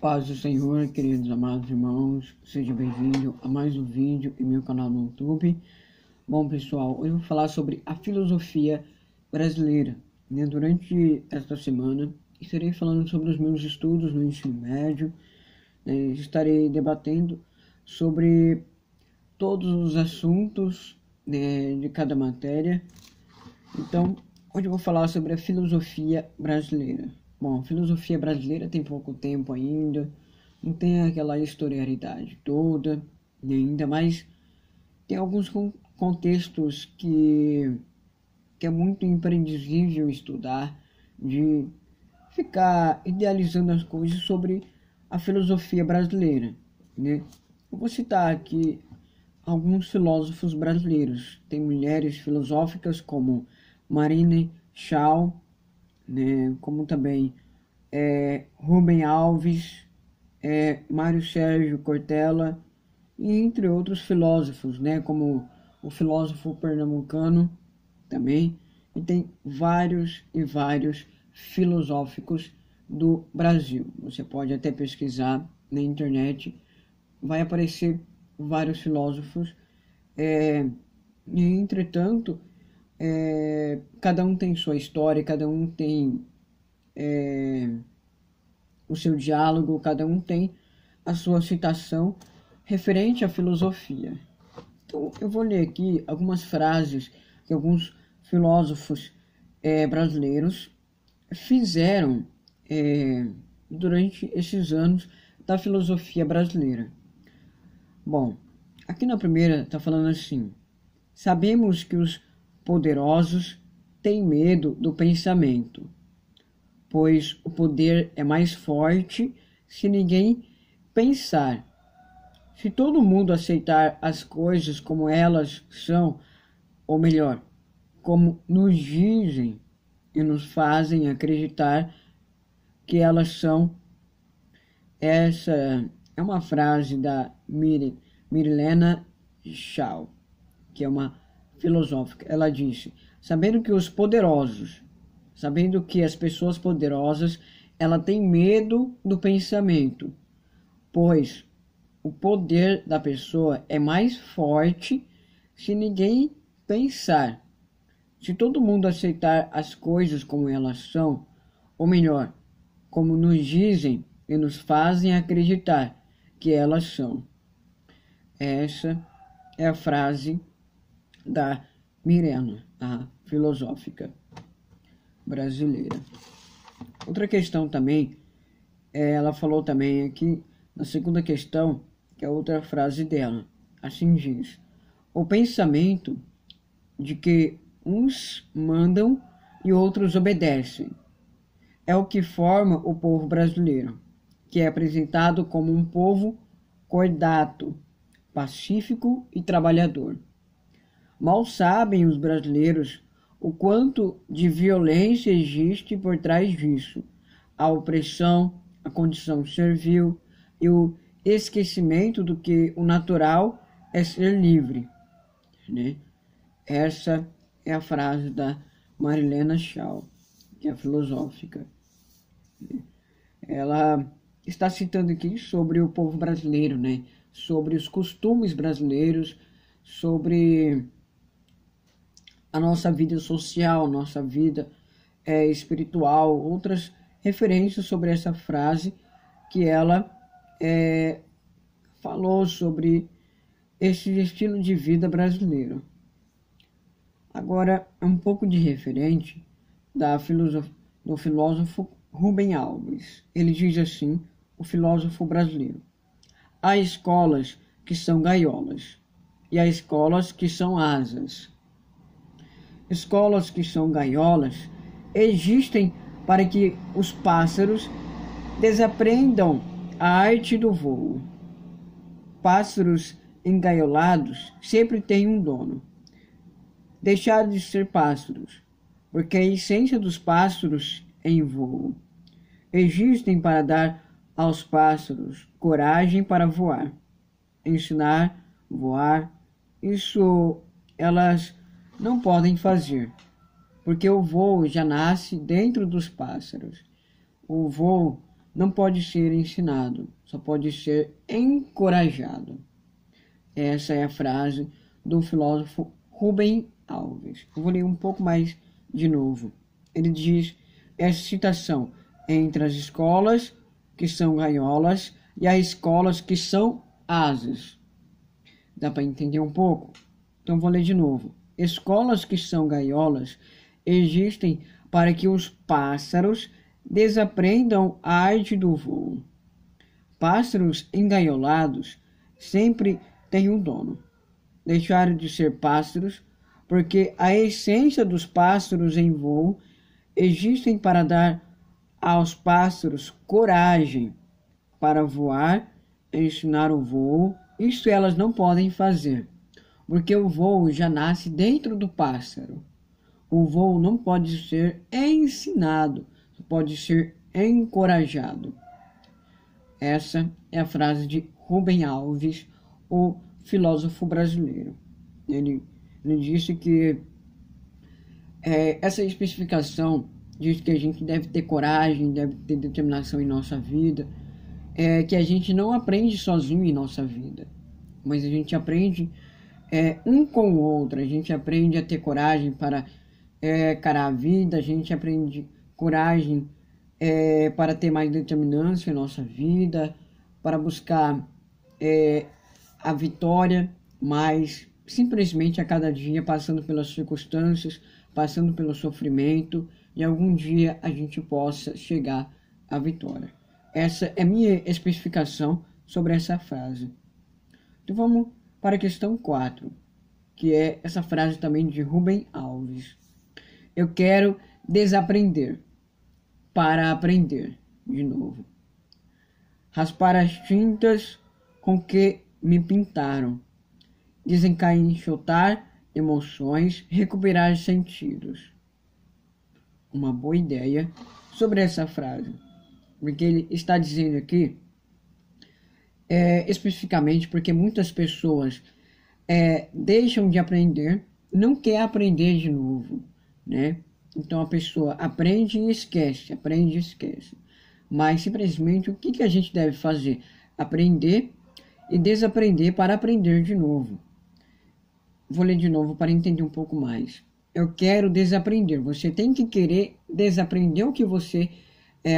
Paz do Senhor, queridos amados irmãos, seja bem-vindo a mais um vídeo em meu canal no YouTube. Bom, pessoal, hoje eu vou falar sobre a filosofia brasileira. Durante esta semana, estarei falando sobre os meus estudos no ensino médio, estarei debatendo sobre todos os assuntos de cada matéria. Então, hoje eu vou falar sobre a filosofia brasileira. Bom, a filosofia brasileira tem pouco tempo ainda, não tem aquela historialidade toda, ainda mais tem alguns contextos que é muito imprevisível estudar, de ficar idealizando as coisas sobre a filosofia brasileira, Eu vou citar aqui alguns filósofos brasileiros. Tem mulheres filosóficas como Marina Shaw, como também Rubem Alves, Mário Sérgio Cortella, e entre outros filósofos, como o filósofo pernambucano também, e tem vários filosóficos do Brasil. Você pode até pesquisar na internet, vai aparecer vários filósofos, e entretanto, cada um tem sua história, cada um tem o seu diálogo, cada um tem a sua citação referente à filosofia. Então, eu vou ler aqui algumas frases que alguns filósofos brasileiros fizeram durante esses anos da filosofia brasileira. Bom, aqui na primeira está falando assim: sabemos que os poderosos têm medo do pensamento, pois o poder é mais forte se ninguém pensar. Se todo mundo aceitar as coisas como elas são, ou melhor, como nos dizem e nos fazem acreditar que elas são. Essa é uma frase da Marina Shaw, que é uma filosófica. Ela disse: sabendo que as pessoas poderosas, ela tem medo do pensamento, pois o poder da pessoa é mais forte se ninguém pensar. Se todo mundo aceitar as coisas como elas são, ou melhor, como nos dizem e nos fazem acreditar que elas são. Essa é a frase da Mirena, a filosófica brasileira. Outra questão também, ela falou também aqui na segunda questão, que é outra frase dela, assim diz: o pensamento de que uns mandam e outros obedecem é o que forma o povo brasileiro, que é apresentado como um povo cordato, pacífico e trabalhador. Mal sabem os brasileiros o quanto de violência existe por trás disso: a opressão, a condição servil e o esquecimento do que o natural é ser livre. Essa é a frase da Marina Shaw, que é filosófica. Ela está citando aqui sobre o povo brasileiro, sobre os costumes brasileiros, sobre a nossa vida social, nossa vida espiritual, outras referências sobre essa frase que ela falou sobre esse estilo de vida brasileiro. Agora, um pouco de referente do filósofo Rubem Alves. Ele diz assim, o filósofo brasileiro: há escolas que são gaiolas e há escolas que são asas. Escolas que são gaiolas existem para que os pássaros desaprendam a arte do voo. Pássaros engaiolados sempre têm um dono. Deixaram de ser pássaros, porque a essência dos pássaros é em voo. Existem para dar aos pássaros coragem para voar, ensinar a voar. Isso elas não podem fazer, porque o voo já nasce dentro dos pássaros. O voo não pode ser ensinado, só pode ser encorajado. Essa é a frase do filósofo Rubem Alves. Eu vou ler um pouco mais de novo. Ele diz essa citação: entre as escolas que são gaiolas e as escolas que são asas. Dá para entender um pouco? Então vou ler de novo. Escolas que são gaiolas existem para que os pássaros desaprendam a arte do voo. Pássaros engaiolados sempre têm um dono. Deixaram de ser pássaros porque a essência dos pássaros em voo existem para dar aos pássaros coragem para voar, ensinar o voo. Isso elas não podem fazer, porque o voo já nasce dentro do pássaro. O voo não pode ser ensinado, pode ser encorajado. Essa é a frase de Rubem Alves, o filósofo brasileiro. Ele disse que essa especificação diz que a gente deve ter coragem, deve ter determinação em nossa vida, que a gente não aprende sozinho em nossa vida, mas a gente aprende um com o outro, a gente aprende a ter coragem para encarar a vida, a gente aprende coragem para ter mais determinância em nossa vida, para buscar a vitória, mas simplesmente a cada dia passando pelas circunstâncias, passando pelo sofrimento, e algum dia a gente possa chegar à vitória. Essa é minha especificação sobre essa frase. Então vamos para a questão 4, que é essa frase também de Rubem Alves. Eu quero desaprender para aprender de novo. Raspar as tintas com que me pintaram. Desencaixotar emoções, recuperar sentidos. Uma boa ideia sobre essa frase, porque ele está dizendo aqui, especificamente porque muitas pessoas deixam de aprender, não quer aprender de novo, né? Então a pessoa aprende e esquece, aprende e esquece. Mas simplesmente o que a gente deve fazer? Aprender e desaprender para aprender de novo. Vou ler de novo para entender um pouco mais. Eu quero desaprender. Você tem que querer desaprender o que você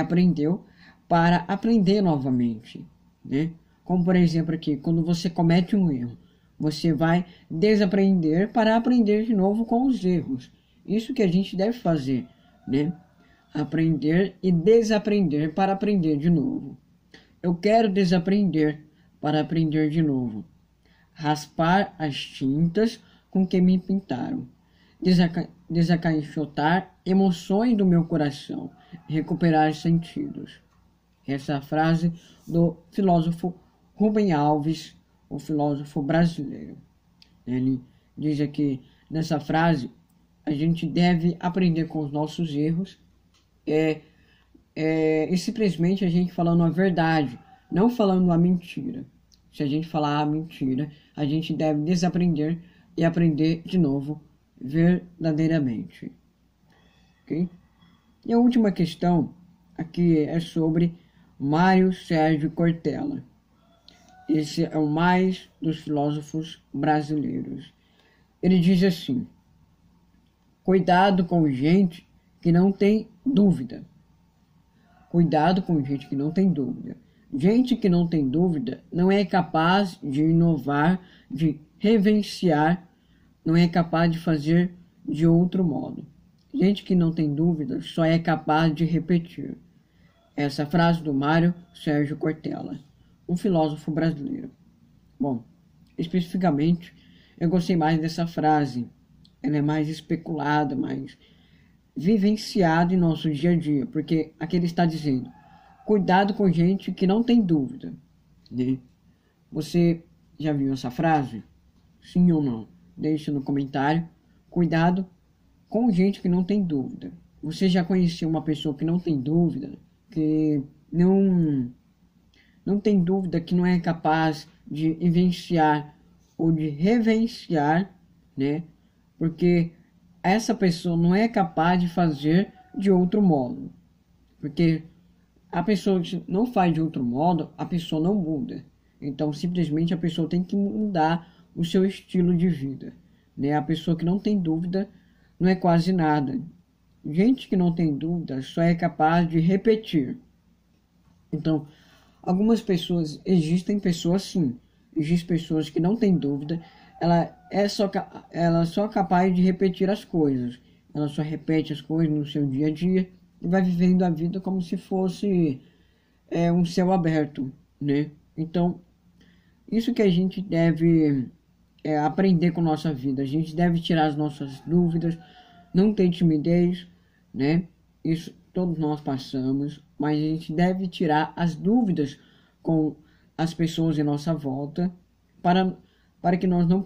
aprendeu para aprender novamente, né? Como por exemplo aqui, quando você comete um erro, você vai desaprender para aprender de novo com os erros. Isso que a gente deve fazer, né? Aprender e desaprender para aprender de novo. Eu quero desaprender para aprender de novo. Raspar as tintas com que me pintaram. Desencaixotar emoções do meu coração. Recuperar sentidos. Essa é a frase do filósofo Rubem Alves, o filósofo brasileiro. Ele diz aqui nessa frase, a gente deve aprender com os nossos erros e simplesmente a gente falando a verdade, não falando a mentira. Se a gente falar a mentira, a gente deve desaprender e aprender de novo verdadeiramente. Ok? E a última questão aqui é sobre Mário Sérgio Cortella. Esse é o mais dos filósofos brasileiros. Ele diz assim: cuidado com gente que não tem dúvida. Cuidado com gente que não tem dúvida. Gente que não tem dúvida não é capaz de inovar, de reverenciar, não é capaz de fazer de outro modo. Gente que não tem dúvida só é capaz de repetir. Essa frase do Mário Sérgio Cortella, um filósofo brasileiro. Bom, especificamente, eu gostei mais dessa frase. Ela é mais especulada, mais vivenciada em nosso dia a dia, porque aqui ele está dizendo: cuidado com gente que não tem dúvida, né? Você já viu essa frase? Sim ou não? Deixe no comentário. Cuidado com gente que não tem dúvida. Você já conheceu uma pessoa que não tem dúvida, que não tem dúvida, que não é capaz de vivenciar ou de reverenciar, né? Porque essa pessoa não é capaz de fazer de outro modo. Porque a pessoa que não faz de outro modo, a pessoa não muda. Então, simplesmente a pessoa tem que mudar o seu estilo de vida, né? A pessoa que não tem dúvida não é quase nada. Gente que não tem dúvida só é capaz de repetir. Então, algumas pessoas, existem pessoas sim, existem pessoas que não têm dúvida, ela é só capaz de repetir as coisas. Ela só repete as coisas no seu dia a dia e vai vivendo a vida como se fosse um céu aberto, né? Então, isso que a gente deve aprender com a nossa vida. A gente deve tirar as nossas dúvidas, não ter timidez, né? Isso todos nós passamos, mas a gente deve tirar as dúvidas com as pessoas em nossa volta para que nós não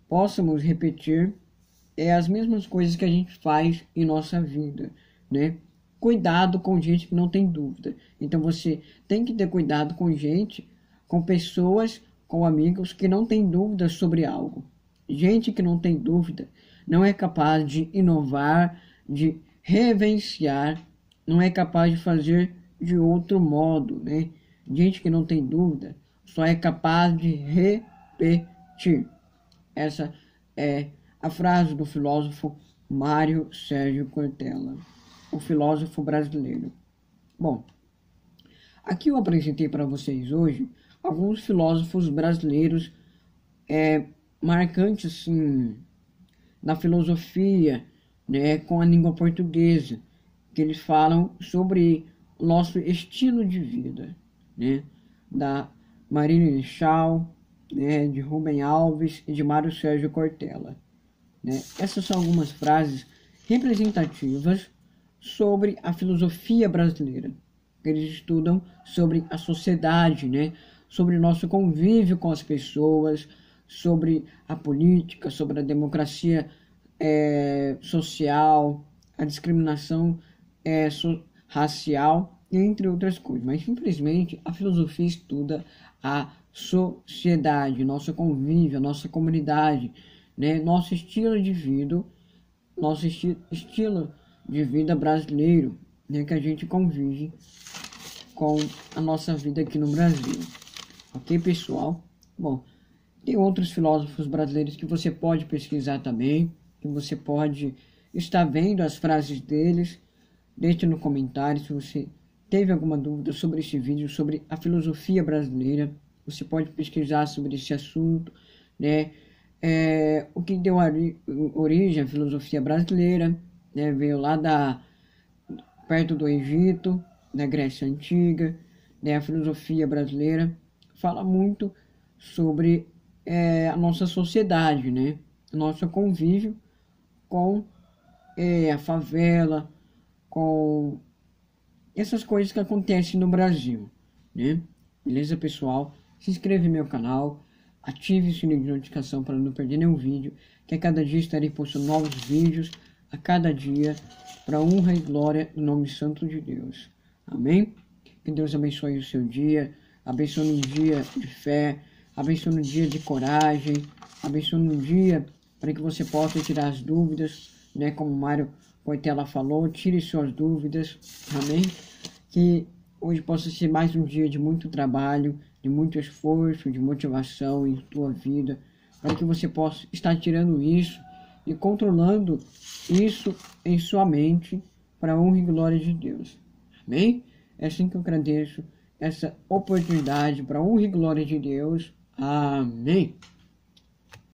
possamos repetir as mesmas coisas que a gente faz em nossa vida, né? Cuidado com gente que não tem dúvida. Então você tem que ter cuidado com gente, com pessoas, com amigos que não têm dúvidas sobre algo. Gente que não tem dúvida não é capaz de inovar, de reverenciar, não é capaz de fazer de outro modo, né? Gente que não tem dúvida só é capaz de repetir. Essa é a frase do filósofo Mário Sérgio Cortella, o filósofo brasileiro. Bom, aqui eu apresentei para vocês hoje alguns filósofos brasileiros marcantes assim, na filosofia, né, com a língua portuguesa, que eles falam sobre o nosso estilo de vida, né, da Marília Rechael, né, de Rubem Alves e de Mário Sérgio Cortella, né. Essas são algumas frases representativas sobre a filosofia brasileira. Eles estudam sobre a sociedade, né, sobre o nosso convívio com as pessoas, sobre a política, sobre a democracia social, a discriminação racial, entre outras coisas. Mas, simplesmente, a filosofia estuda a sociedade, nosso convívio, nossa comunidade, né? Nosso estilo de vida, nosso estilo de vida brasileiro, né? Que a gente convive com a nossa vida aqui no Brasil. Ok, pessoal? Bom, tem outros filósofos brasileiros que você pode pesquisar também, que você pode estar vendo as frases deles. Deixe no comentário se você teve alguma dúvida sobre este vídeo, sobre a filosofia brasileira. Você pode pesquisar sobre esse assunto, né? O que deu origem à filosofia brasileira, né? Veio lá perto do Egito, da Grécia Antiga, né? A filosofia brasileira fala muito sobre a nossa sociedade, né? O nosso convívio com a favela, com essas coisas que acontecem no Brasil, né? Beleza, pessoal? Se inscreva no meu canal, ative o sininho de notificação para não perder nenhum vídeo, que a cada dia estarei postando novos vídeos, a cada dia, para honra e glória do nome santo de Deus. Amém? Que Deus abençoe o seu dia, abençoe um dia de fé, abençoe um dia de coragem, abençoe um dia para que você possa tirar as dúvidas, né? Como o Mário Cortella falou, tire suas dúvidas, amém? Que hoje possa ser mais um dia de muito trabalho, de muito esforço, de motivação em tua vida, para que você possa estar tirando isso e controlando isso em sua mente para a honra e glória de Deus, amém? É assim que eu agradeço essa oportunidade para a honra e glória de Deus, amém?